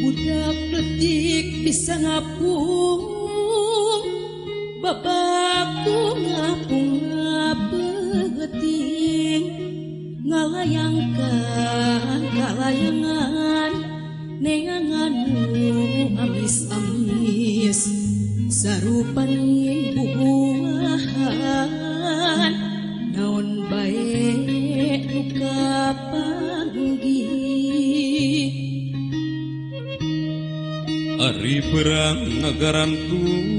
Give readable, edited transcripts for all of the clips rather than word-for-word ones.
Budak letik bisa ngapung, bapakku ngapung ngapegeting, ngalayangkan kalayangan, neanganmu amis-amis, sarupaning bubuahan, naon bae nu kapanggih. Ari perang ngagarantung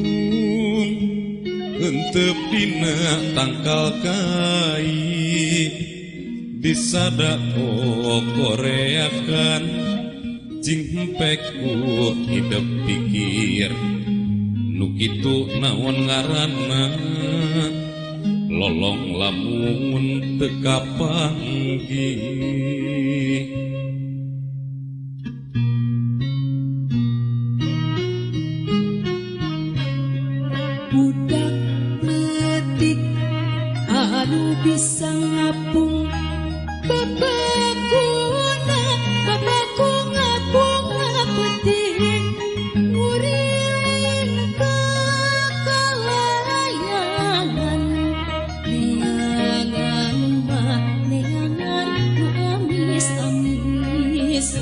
henteu dina tangkal kai disada koreakan cing hempek ku hidup pikir nu kitu naon ngaranna lolong lamun teu kapanggih. Budak letik anu bisa ngapung, bapakku ngapung ngapeting, nguring ka kalayangan, neangan mah neangan nu amis-amis.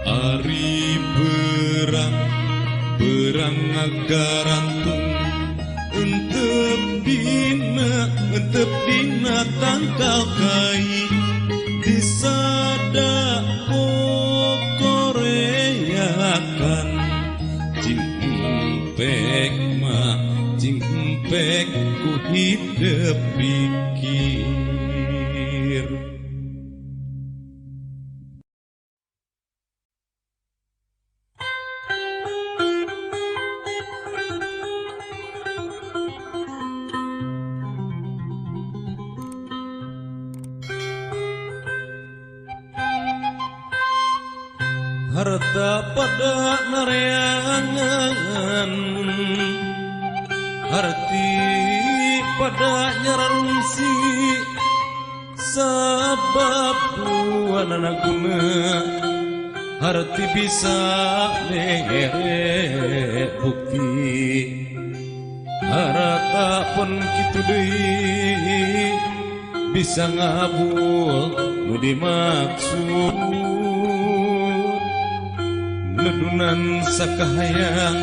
Ari berang ngagarantung entep dina tangkal kai disada koreakan cing empek ku hidup pikir. Harta pada nareangan, harti pada nyararungsi, sabab tuan anak guna, harti bisa mere bukti, harta pun kitu deui bisa ngabul nu dimaksud. Ledunan sakahayang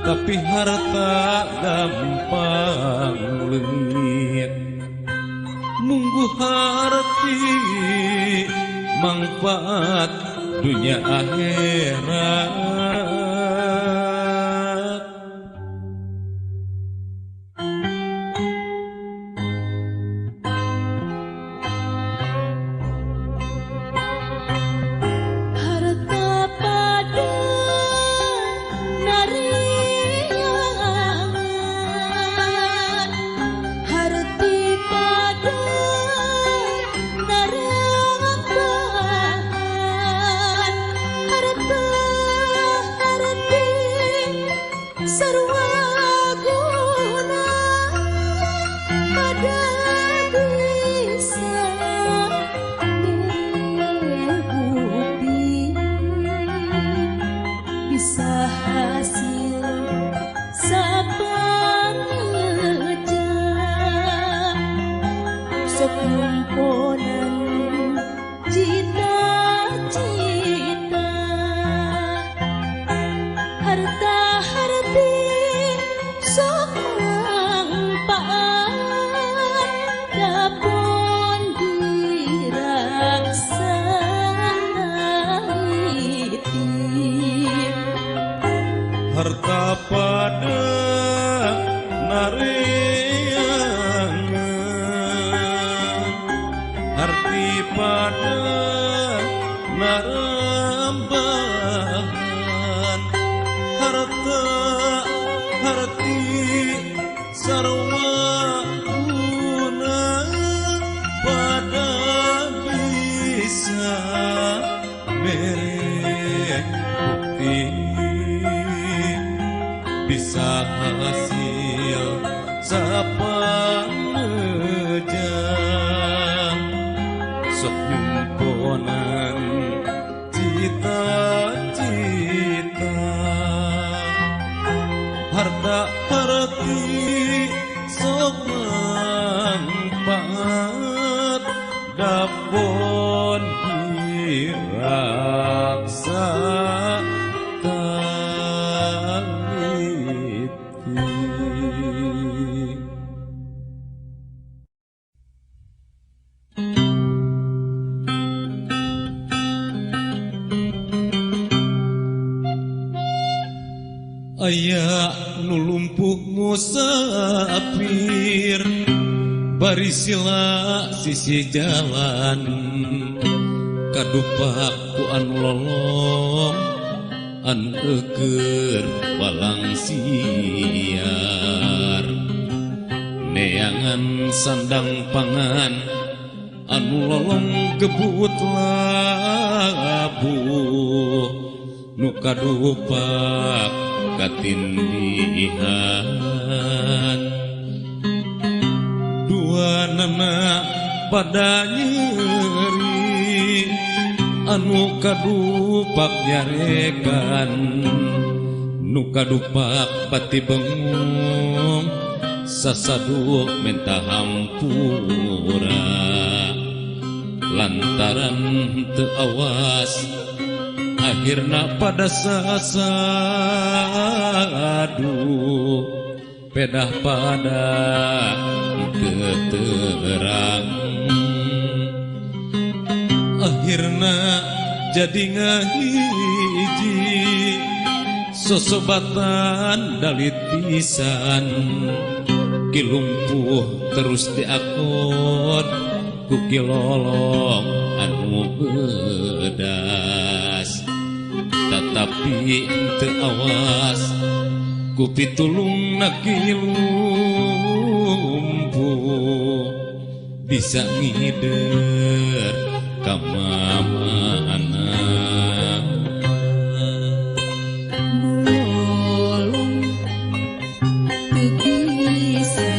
tapi harta gampang leungit, nunggu harti manfaat dunia akhirat. Harta pada nareangan, arti pada tambahan harta harti sarwa guna pada bisa merek bukti bisa hasil sapamejang sok nyumponan cita-cita harta harti sok manfaat dapon diraksa taliti. Aya nu lumpuh musafir bari sila sisi jalan kadupak ku anu lolong anu eukeur walang siar neangan sandang pangan anu lolong gebut labuh nu kadupak katindihan dua nana pada nyeri anu kadupak nyarekan nu kadupak pati bengong sasaduk minta hampura lantaran teu awas akhirna pada sasadu pedah pada keterang akhirna jadi ngahiji sosobatan dalit pisan kilumpuh terus diakon ku kilolong anu bedas tetapi teu awas ku pitulung nakilumpuh bisa ngider ka mamana Mulung teu bisa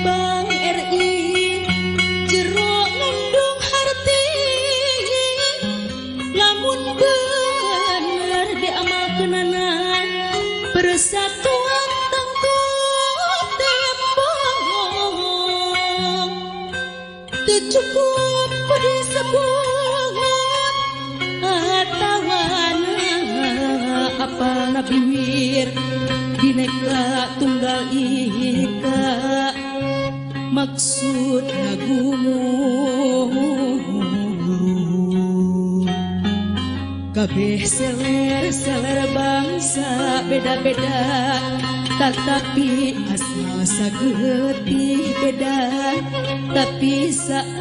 Bang RI jero ngundung harti lamun bener diamalkeunana persatuan tangguh tembong teu cukup disebut atawana apalna bibir bineka tunggal ika maksud lagumu kabeh seler bangsa beda-beda tetapi asal sagetih beda tapi saasa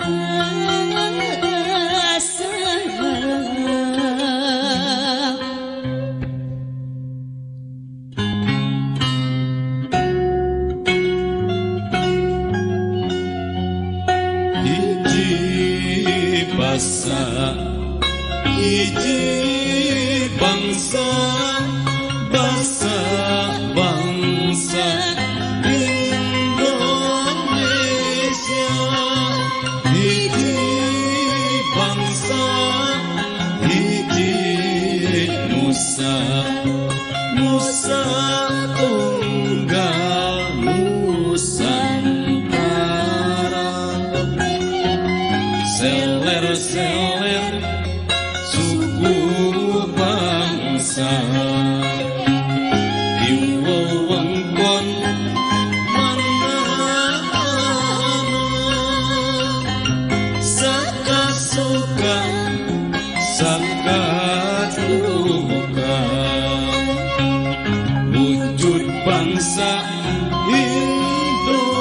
hiji bangsa bangsa bangsa Indonesia hiji bangsa hiji nusa nusa tunggal nusantara seler-seler suku bangsa di wewengkon mana saka-suka saka-duka wujud bangsa Indonesia.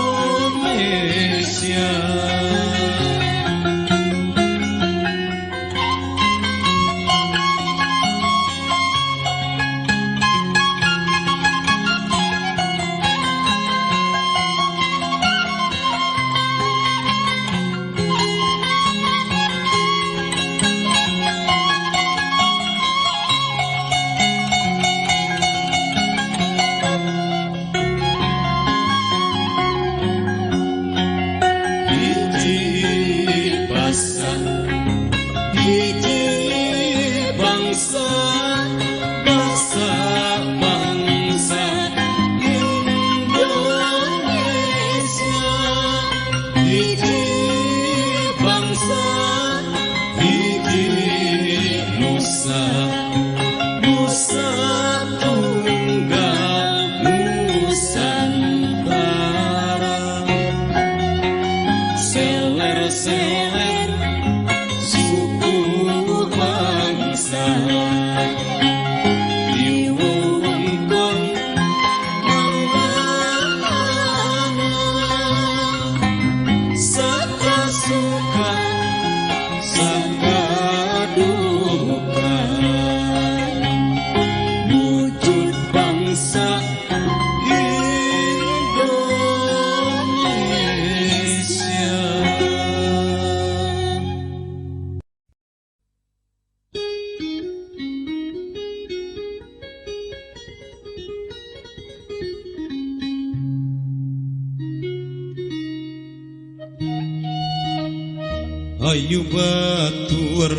Ayu batur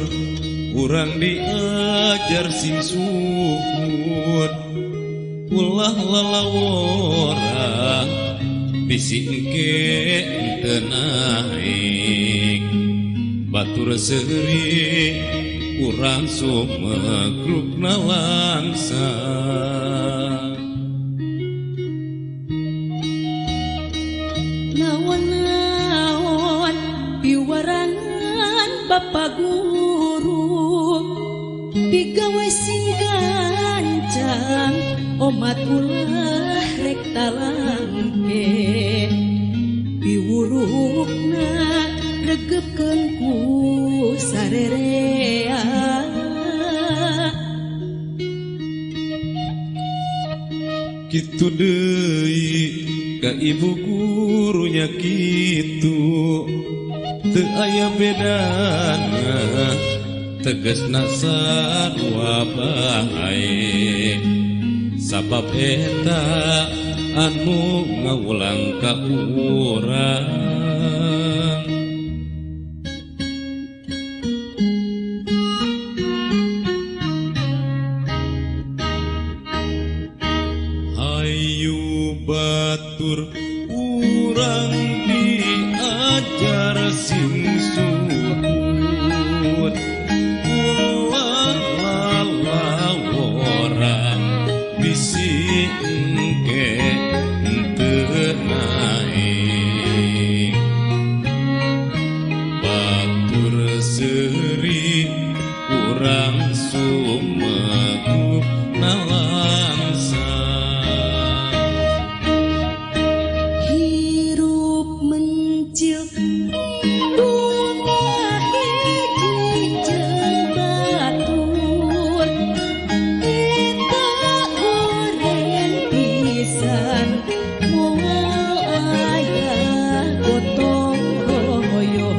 urang diajar sing suhud ulah lalawora bisi engke teu naik batur seuri urang sumegrugna langsa naon-naon piwaran Bapak Guru digawe sing gancang omat ulah rek talangke piwurukna regepkeun ku sarerea kitu deui ka ibu gurunya kitu teu aya bedana tegasna sarua bae sabab eta anu ngawulang ka urang. Hayu batur urang diajar sing suhud ulah lalawora bisi engke teu naik batur seuri urang sumegu nalangsa hirup mencil bunga hiji jeung batur eta oren pisan moal aya gotong royong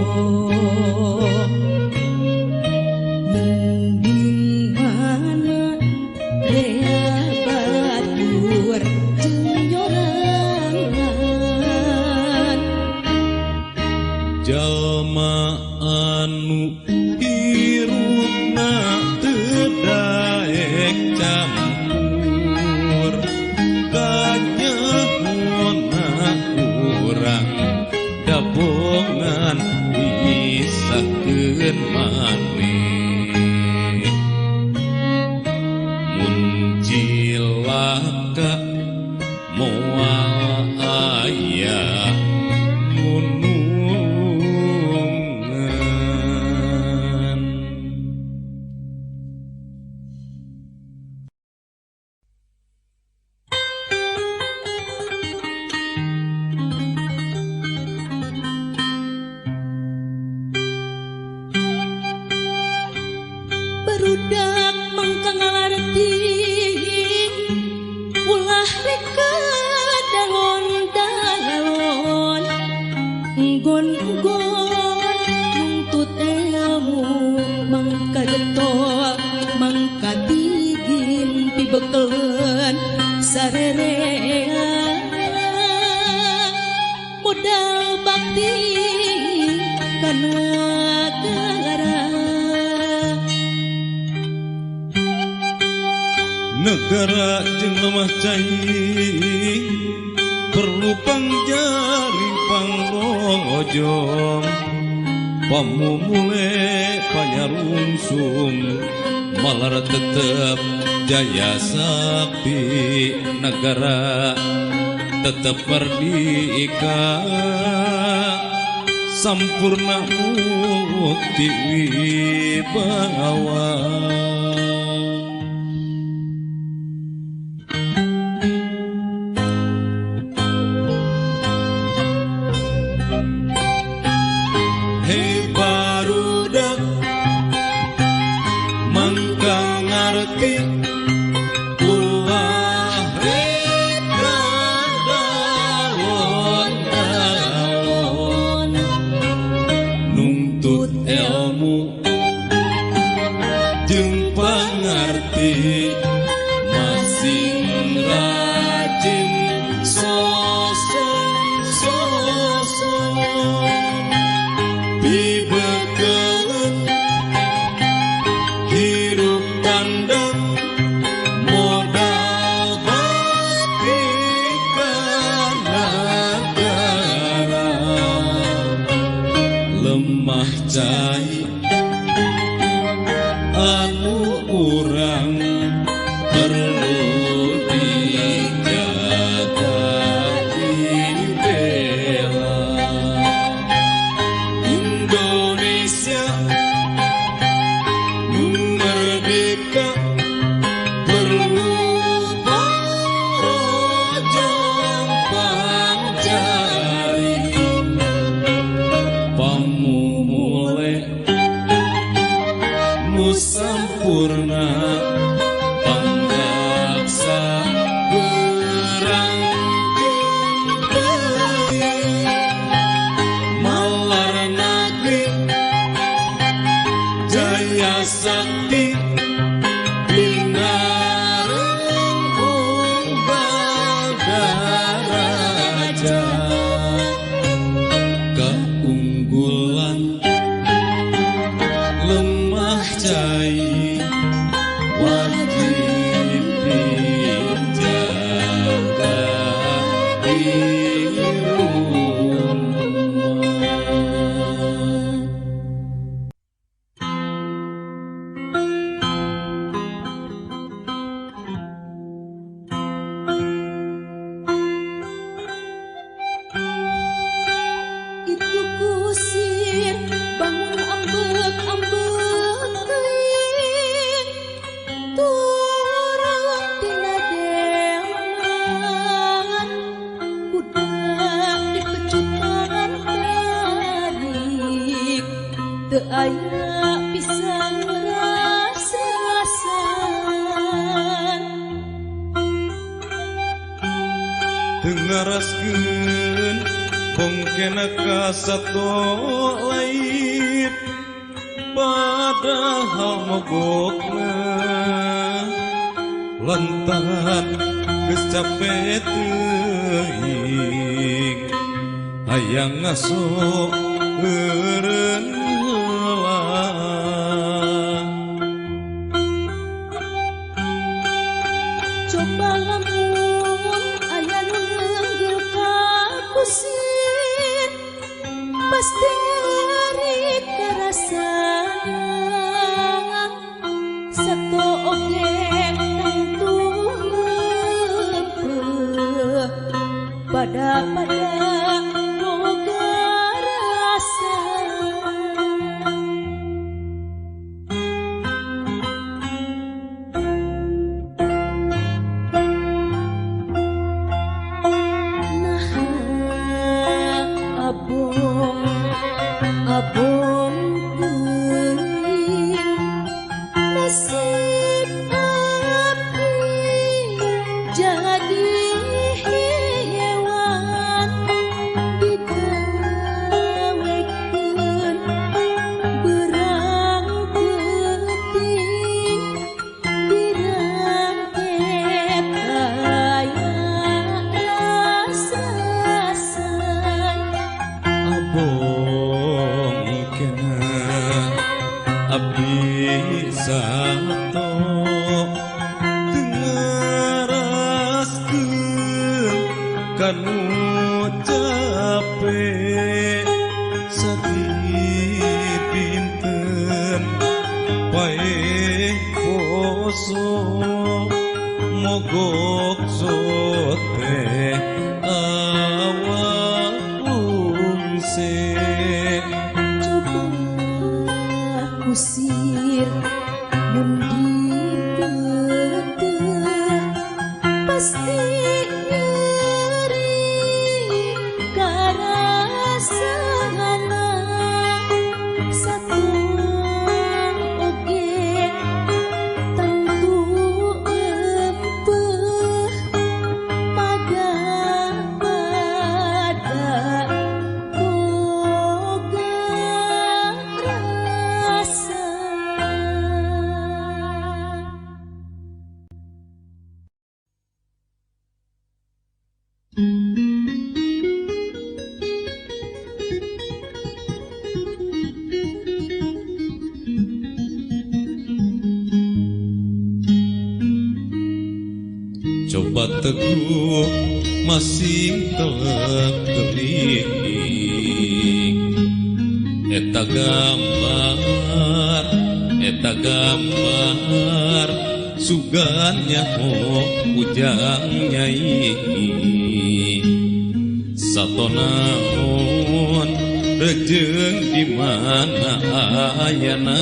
mending mana rea batur jeung nyorangan jalma anu hirupna teu daek campur kanyahona urang dabongan pisakeun maneh mun cilaka moal aya nunungan. barudak mangka ngalarti ulah reka dalon-dalon nggon-nggon nuntut ilmu mangka getol mangka digin pibekeleun sarerea modal bakti kana negara Negara jeung lemah cai perlu pangjari pangrojong pamumule panyarungsum malar tetep jaya sakti negara tetep merdeka sampurna mukti wibawa. Hei barudak mangka ngarti ulah reka dalon-dalon nuntut ilmu jeung pangarti masing rajin sosok pibekeleun hirup pandang modal bakti ka negara lemah cai anu urang perlu dijaga dibela. Indonesia teu aya pisan rasa-rasan dengaraskeun bongkena ka sato lain padahal mogokna lantaran geus capek teuing hayang ngaso eureun heula coba lamun aya nu ngeunggul ka kusir pasti nyeri karasana sato oge tentu leumpeuh pada boga rasa abong teuing nasib abdi jadi hewan digawekeun berang penting dirangket aya rasa-rasan abong kena abdi sato dengaraskeun kanu capek sadih pinten pae poso mogok sote awal bungse coba kusir mun diteu pasti nyeri karasana satuan oge tentu empeuh pada boga rasa coba teguh masing telak teuing eta gambar sugannya ujang nyai satonaon rejeng di mana ayana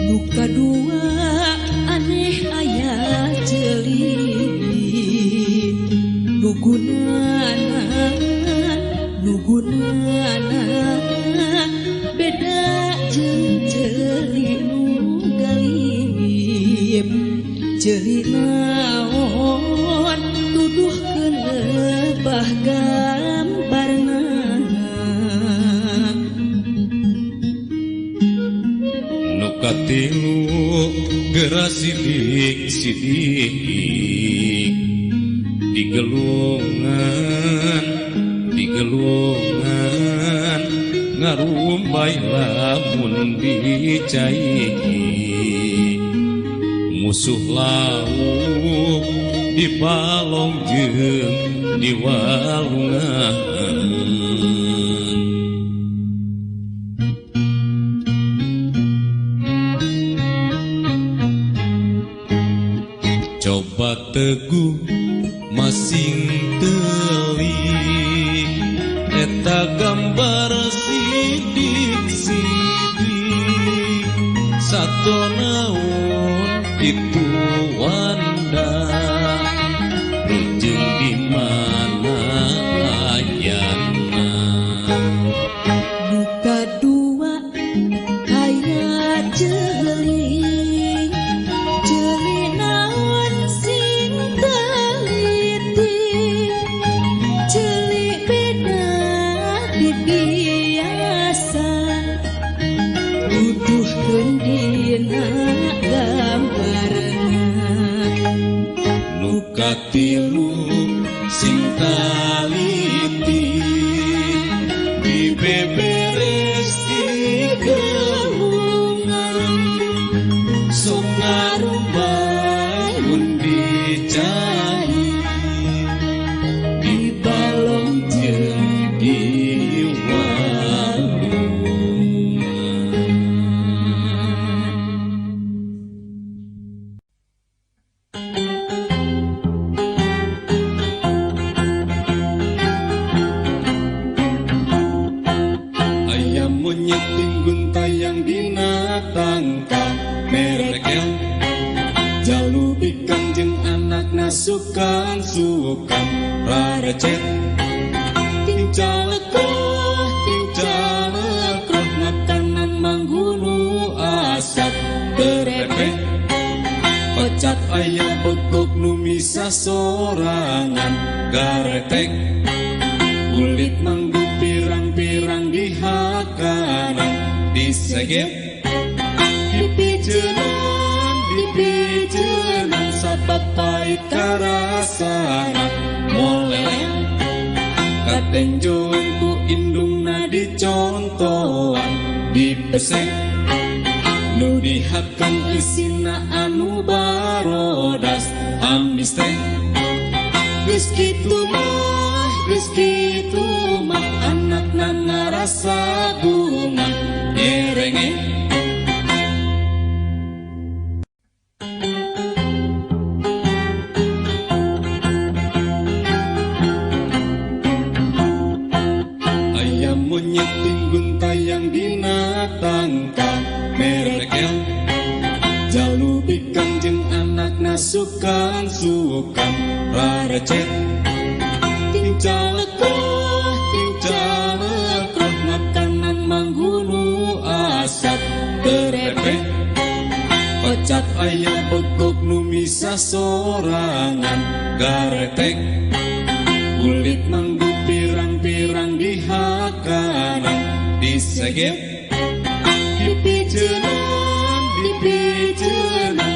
nu kadua aneh aya ceuli nugunana beda jeung ceuli nu galib ceuli naon tuduhkeun lebah gambarna nu katilu geura sidik digelungan ngarumbay lamun dicai musuh lauh dipalong jeung diwalungan coba teguh masing teuing eta gambar sidik satonaon itu wanda rejeng di katilu sing taliti dibeberes digelungan sok ngarumbai undi cahi di balong jeung di sukan rarecet ting calekoh makanan manggunu asap berepeh pecat ayam bekok nu misa sorangan garetek kulit manggu pirang-pirang di hakanan disegep dipijenan sapapai karasana moleleng katenjoan ku indungna dicontohan dipesek nu dihakan isina anu barodas ambis teh geus kitu mah anakna ngarasa bunga nyerenge sukan rarecet ting calekoh makanan manggunu asap berepeh pecat ayam bekok nu misa sorangan garetek kulit manggu pirang-pirang di hakanan disegep dipijenan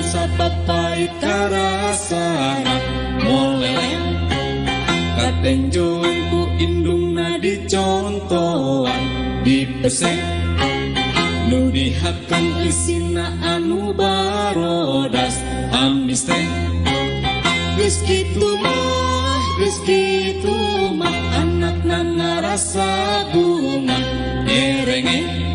sapapai karasana moleleng katenjoan ku indungna dicontohan dipesek nu dihakan isina anu barodas ambis teh geus kitu mah anakna ngarasa bunga nyerenge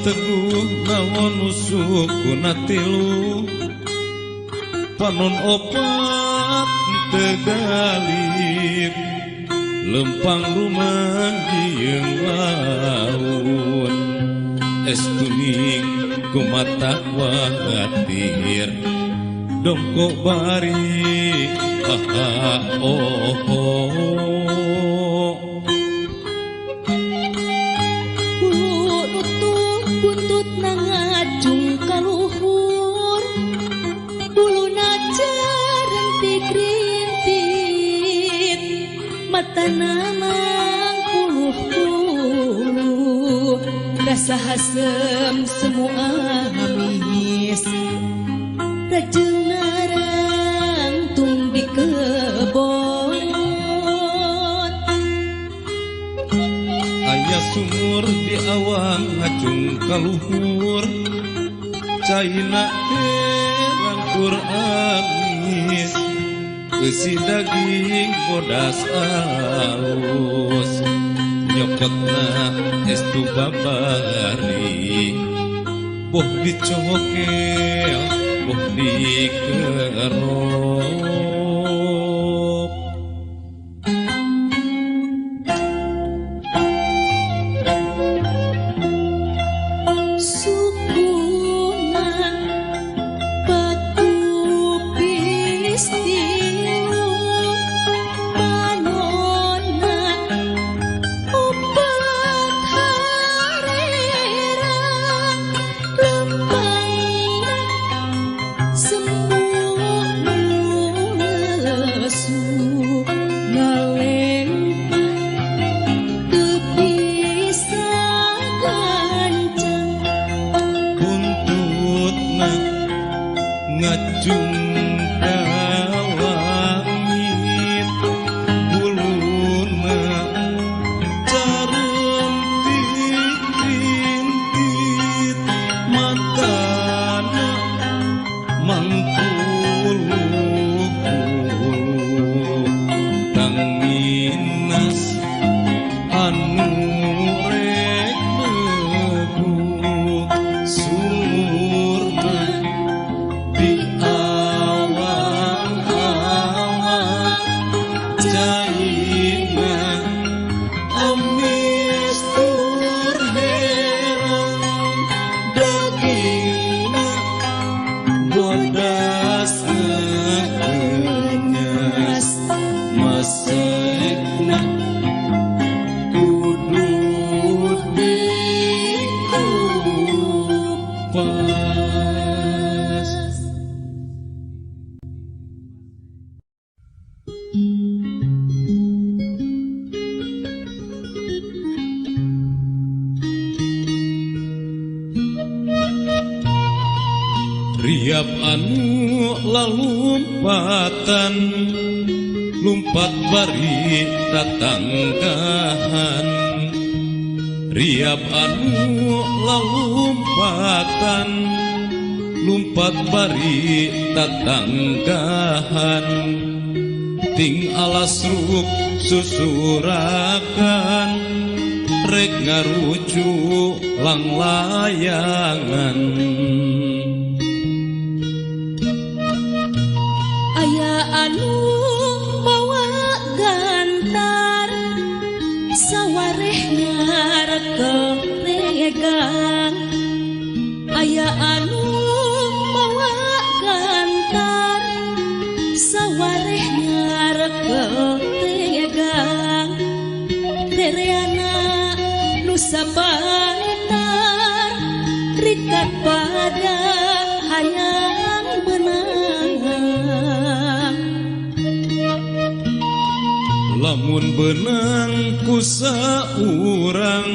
teguh naon usukuna tilu panon opat tegalip lempang rumah dieung laun estuning kumata watir dongkok bari tanamang puluh rasa hasem semua habis rajeng narangtung di kebon aya sumur di awang ngacung kaluhur caina rangkur amis isi daging bodas alus nyokotna estu babari boh dicokel boh dikerok ngajung ka langit buluna carentit-rintit matana mangkulu tanginas anu rek bebu sumurna di awang-awang jaina amis tur herang dagingna bodas ngenyas masekna kudu dikupas. Riap anu lalumpatan lumpat bari tatanggahan riap anu lalumpatan lumpat bari tatanggahan ting alas ruk susurakan rek ngarucu lang layangan aya anu bawa gantar sawareh ngarek regang aya anu bawa gantar sawareh ngarek regang dereana nu sabantar rikat pada hayang benang lamun benang ku saurang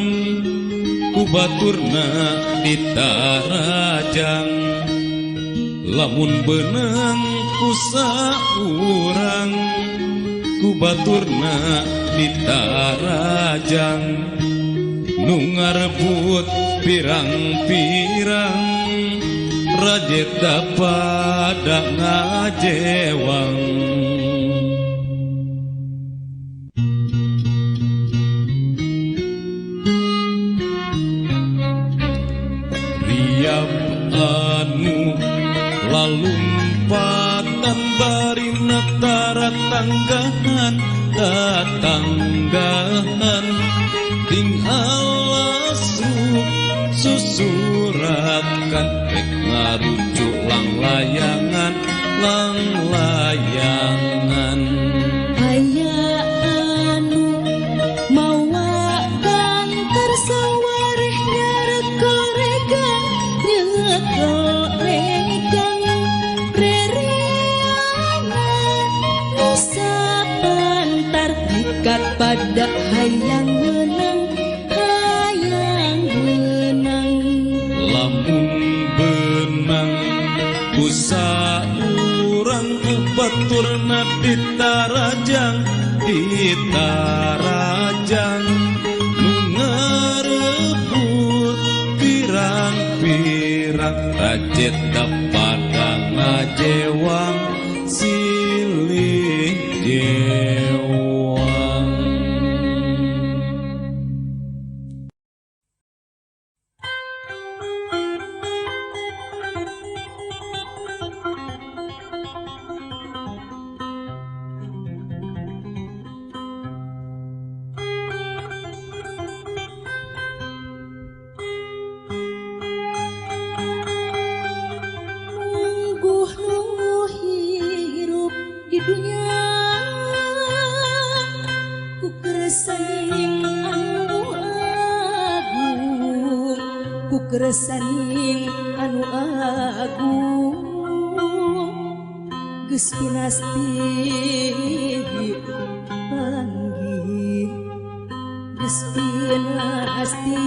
ku baturna ditarajang lamun benang ku saurang ku baturna ditarajang nu ngarebut pirang-pirang rajet pada ngajewang riap anu lalumpatan bari natara tanggahan tatanggahan ting alas susurakan rek ngarucu lang layangan aya anu mawa gantar sawareh ngarek regang nyekok regang rereana nu sabantar ikat pada hayang menang lamun benang ku saurang baturna ditarajang nu ngarebut pirang-pirang rajet pada ngajewang silih jewang. Keresaning anu agung geus pinasti panggih geus pinasti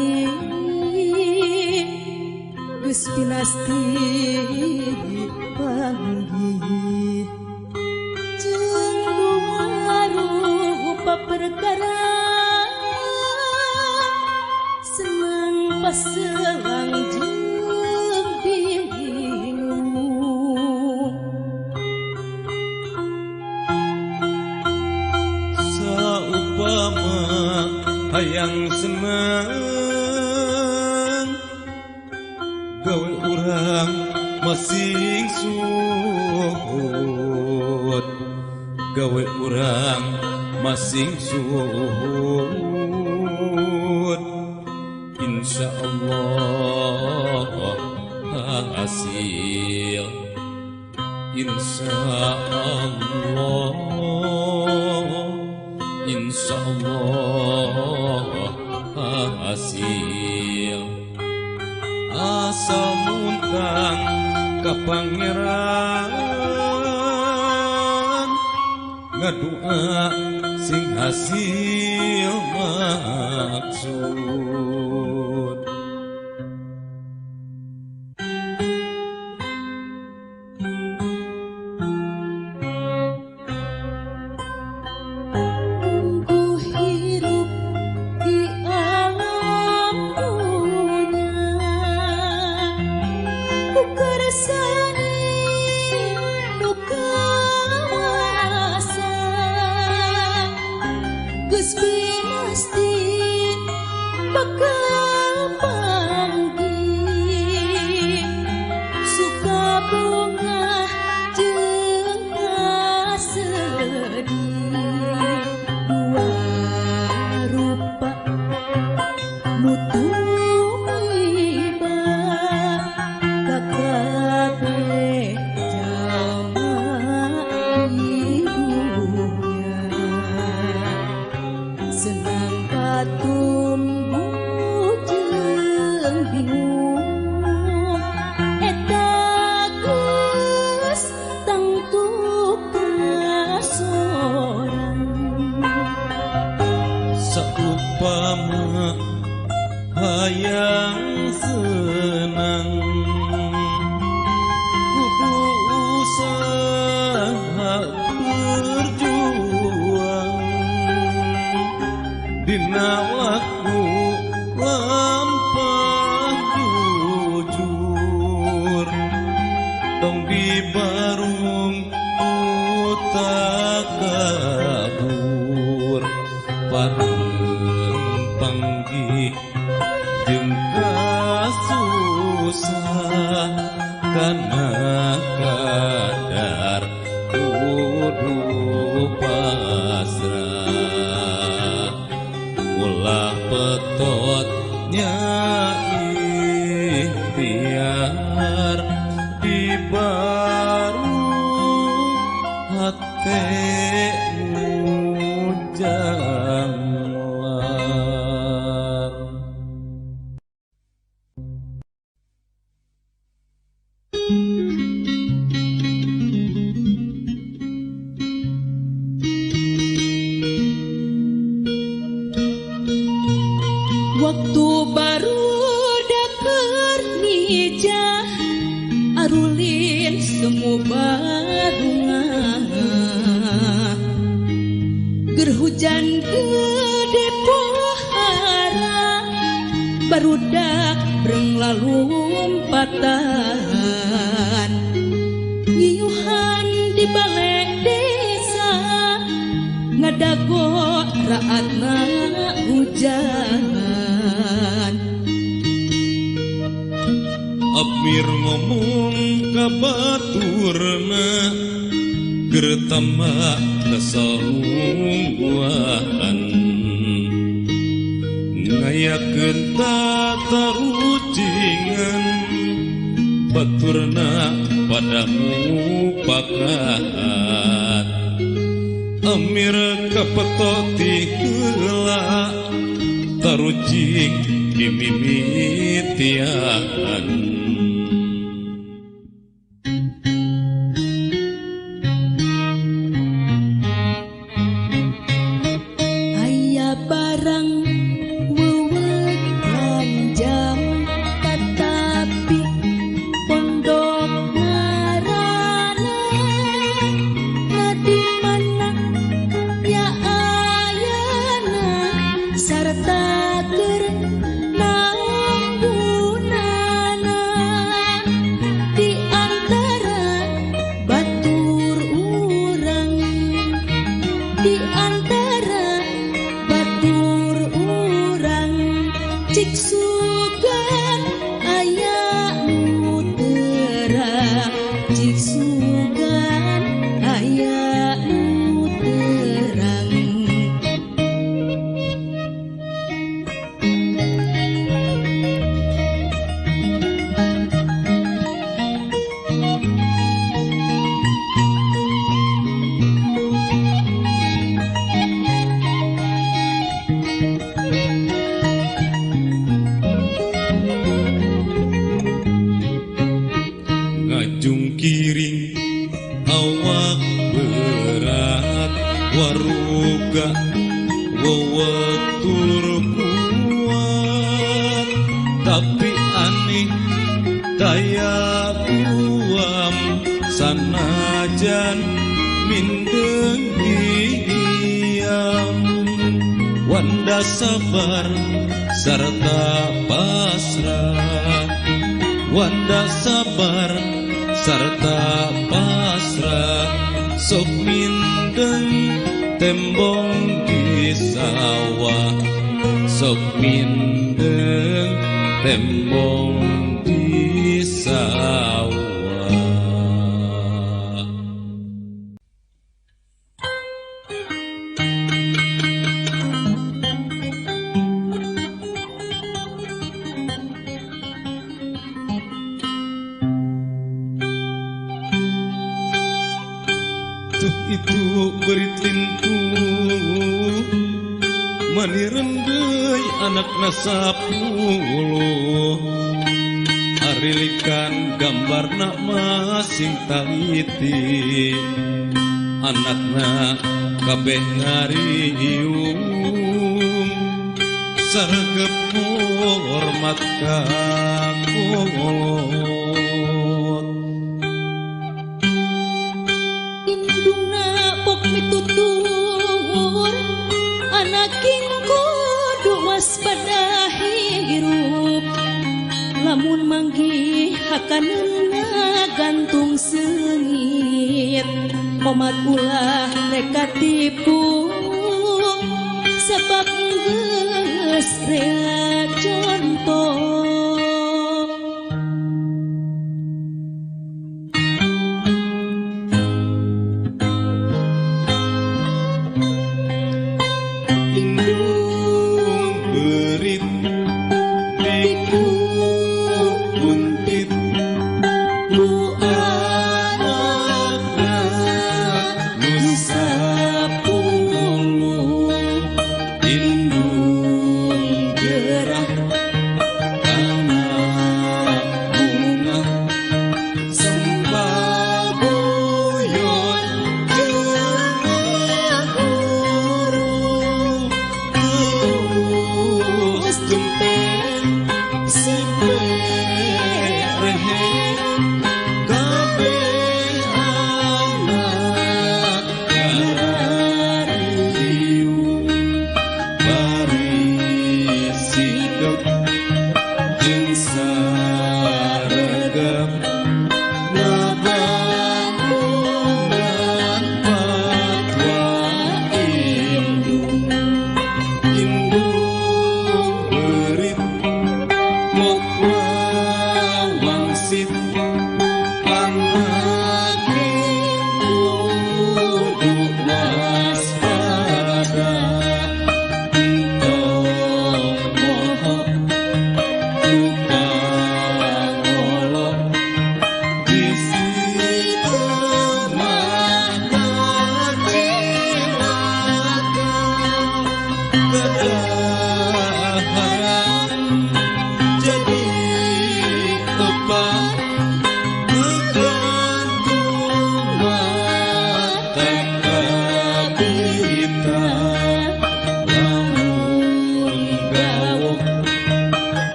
geus pinasti panggih jeung rupa perkara senang paselang jeung bingung saupama hayang senang gawe urang masing suhud gawe urang masing suhud insyaallah hasil insyaallah hasil asal muntang ka pangeran ngadua sing hasil maksud saupama hayang senang kudu usaha berjuang dina waktu lampah jujur tong dibarung utak kabur pareng panggih jeung kasusah kana kadar kudu pasrah ulah petotnya ikhtiar dibaru hate waktu baru daker nijah arulin semu barungan gerhujan gede pohara barudak breng lalumpatan ngiyuhan di balai desa ngadago raatna hujan Abmir ngomong ka baturna gertama kasalungguan ngayakeun tatarucingan baturna pada mupakat Amir kapetoti heula tarucing dimimitian barang wewe panjang tetapi waruga wewetur kuat tapi aneh daya buam sanajan mindeng diam wanda sabar sarta pasrah wanda sabar sarta pasrah sok mindeng tembong di sawah sok mindeng tembong di sawah. Itu beritintu mani rendei anak nasapuluh arilikan gambar nak masing taliti anakna kabeh ngariung sargep hormat kakot pada hirup lamun manggih hakanna gantung sengit komat ulah mereka tipu sebab geus rea contoh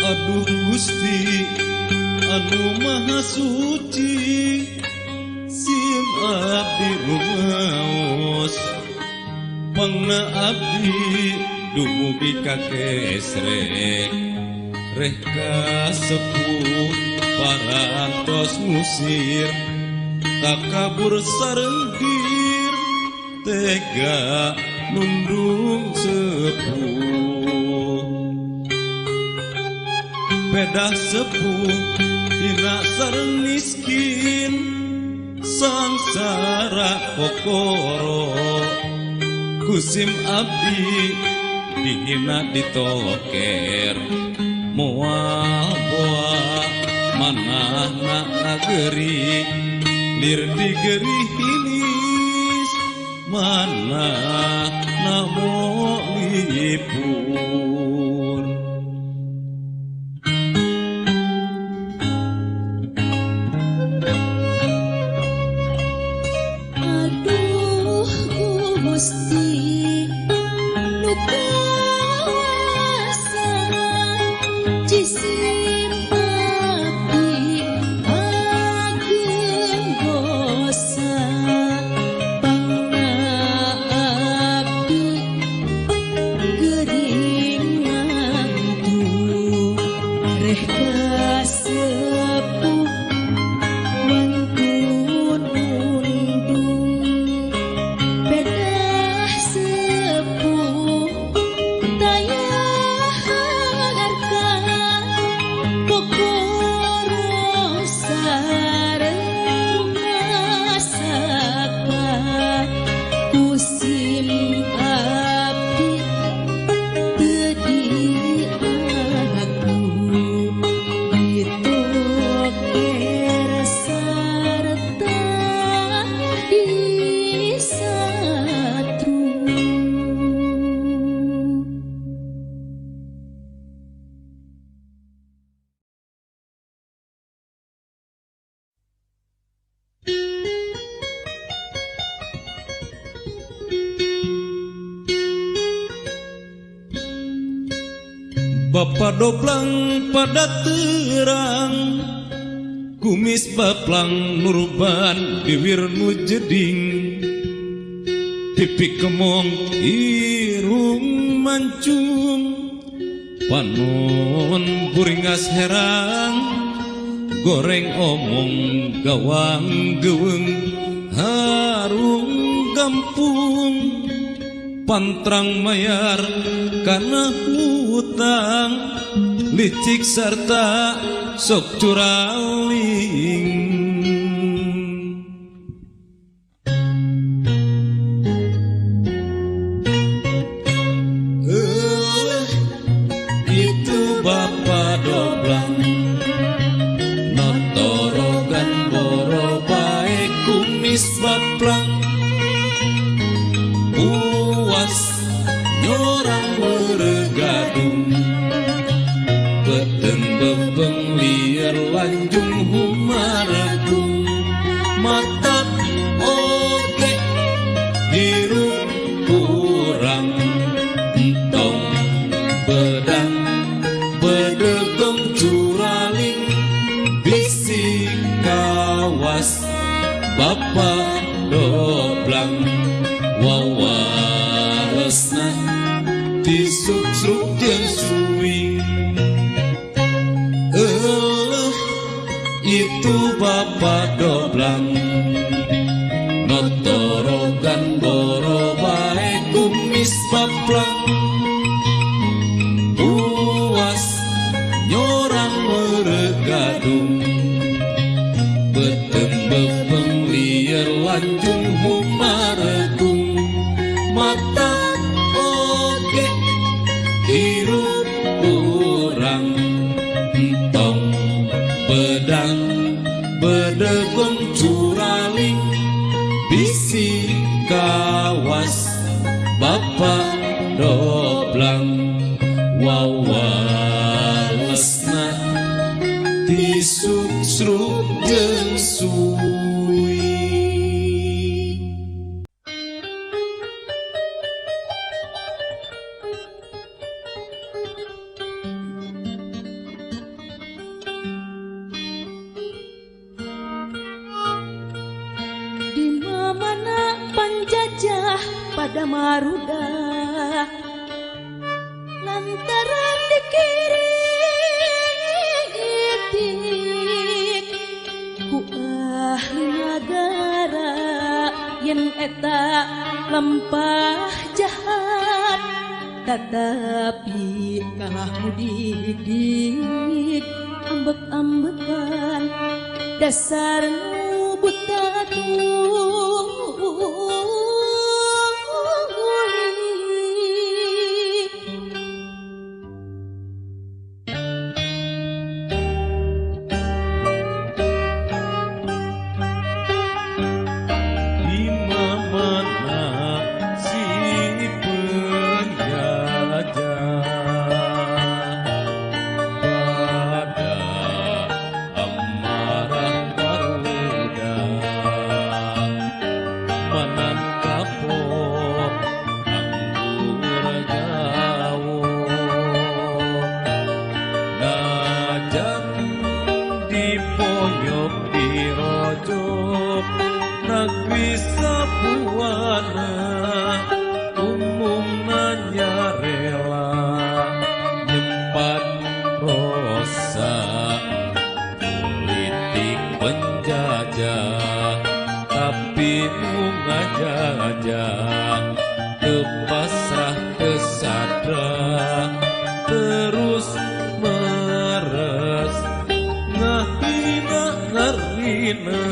Aduh Gusti anu maha suci sim abdi rumaos pangna abdi dumugi ka kesrek reh kasepuh parantos ngusir takabur sarengdir tega nundung sepuh pedah sepuh hina sareng miskin sangsara kokoro kusim abdi dihina ditoker moal boa manahna ngageri lir digeri hilis manahna molipur aduh Gusti nu kuasa jisim abdi ageng dosa pangabdi gering mantu reh kasepuh wantun undung bedah sepuh daya harga kokoro sareng masaka kusim abdi tedi aku ditoker sarta disatru Bapa doblang pada terang kumis baplang nurban bibir nu jeding pipi kemong irung mancung panon buringas herang goreng omong gawang geweng harung gampung pantrang mayar kana hutang licik sarta sok curaling itu bapa doblang notorogan boro bae kumis baplang puas nyorang meregadung peteng bebeng liar lanjung humaragung mata oge hirup kurang entong bedang bedegong curaling bisi kawas bapa doblang wawaresna tisuk-suk jeung suwing itu bapa doblang notorogan boro bae kumis baplang puas nyorang meregadung beteng bebeng liar lanjung humaragung mata oge hirup kurang entong bedang bedegong curaling bisi kawas bapa doblang wawalesna tisuk-sruk jeung suwi pada marudah lantaran dikiritik ku ahli nagara yen eta lempah jahat tetapi kalah mudik ambek-ambekan dasar nu buta tuli negeri sapuana umumna nyarela nyempat rosa politik penjajah tapi nu ngajajah tepasrah kesadra terus meres ngahina ngarina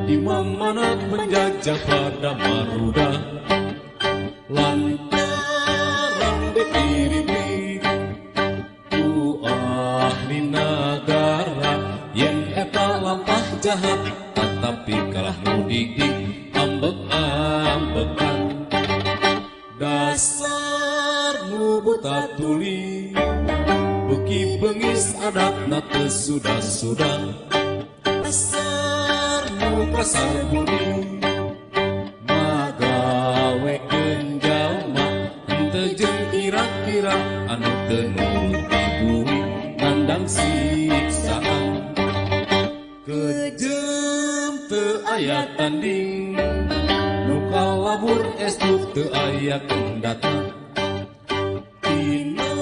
di mana penjajah pada maruda lantaran diiringi ku ahli negara yang eta lampah jahat tetapi kalah mudik ambek-ambekan dasar nu buta tuli beki bengis adatna teu sudah-sudah dasar nu kasar budi magawekeun jalma henteu jeung kira-kira anu teu nuruti bumi nandang siksaan kejem teu aya tanding nu kalabur estu teu aya kendatna tina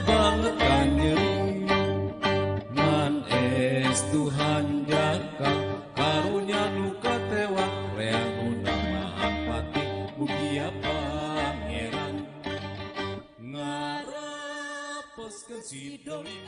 banget kanyeri ngan estu hanjaka karunya nu katewa reang unda mahapati mugia pangeran ngarapeskeun si dolim